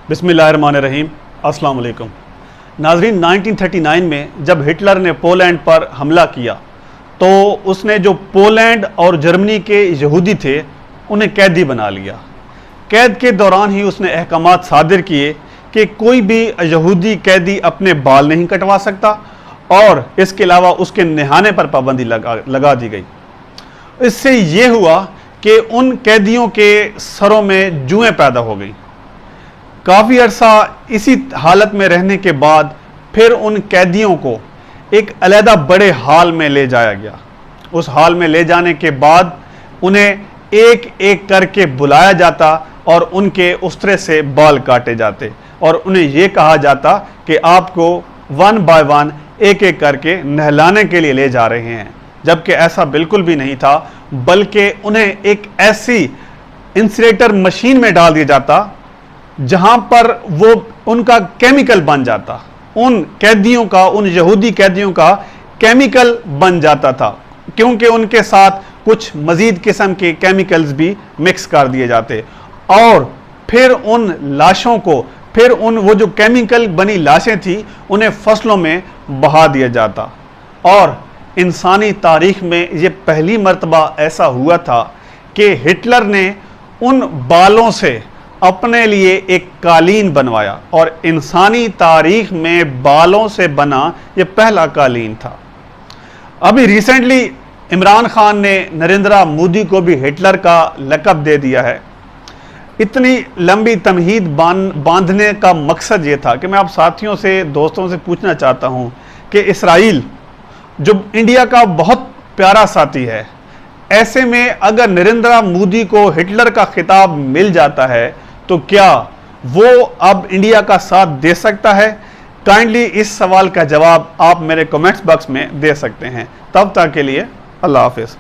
बिस्मिल्लाहिर्रहमानिर्रहीम। अस्सलाम वालेकुम नाजरीन। 1939 में जब हिटलर ने पोलैंड पर हमला किया तो उसने जो पोलैंड और जर्मनी के यहूदी थे उन्हें कैदी बना लिया। कैद के दौरान ही उसने अहकामात सादिर किए कि कोई भी यहूदी कैदी अपने बाल नहीं कटवा सकता और इसके अलावा उसके नहाने पर पाबंदी लगा दी गई। इससे ये हुआ कि उन कैदियों के सरों में जुएं पैदा हो गई। काफ़ी अरसा इसी हालत में रहने के बाद फिर उन कैदियों को एक अलहदा बड़े हॉल में ले जाया गया। उस हॉल में ले जाने के बाद उन्हें एक एक करके बुलाया जाता और उनके उस्तरे से बाल काटे जाते और उन्हें यह कहा जाता कि आपको वन बाय वन एक एक करके नहलाने के लिए ले जा रहे हैं, जबकि ऐसा बिल्कुल भी नहीं था, बल्कि उन्हें एक ऐसी इंसिनरेटर मशीन में डाल दिया जाता जहां पर वो उनका केमिकल बन जाता, उन कैदियों का, उन यहूदी कैदियों का केमिकल बन जाता था, क्योंकि उनके साथ कुछ मजीद किस्म के केमिकल्स भी मिक्स कर दिए जाते और फिर उन लाशों को, फिर उन वो जो केमिकल बनी लाशें थी उन्हें फसलों में बहा दिया जाता। और इंसानी तारीख में ये पहली मर्तबा ऐसा हुआ था कि हिटलर ने उन बालों से अपने लिए एक कालीन बनवाया और इंसानी तारीख में बालों से बना ये पहला कालीन था। अभी रिसेंटली इमरान खान ने नरेंद्र मोदी को भी हिटलर का लक़ब दे दिया है। इतनी लंबी तमहीद बांधने का मकसद ये था कि मैं आप साथियों से, दोस्तों से पूछना चाहता हूँ कि इसराइल जो इंडिया का बहुत प्यारा साथी है, ऐसे में अगर नरेंद्र मोदी को हिटलर का खिताब मिल जाता है तो क्या वो अब इंडिया का साथ दे सकता है? काइंडली इस सवाल का जवाब आप मेरे कमेंट्स बॉक्स में दे सकते हैं। तब तक के लिए अल्लाह हाफिज़।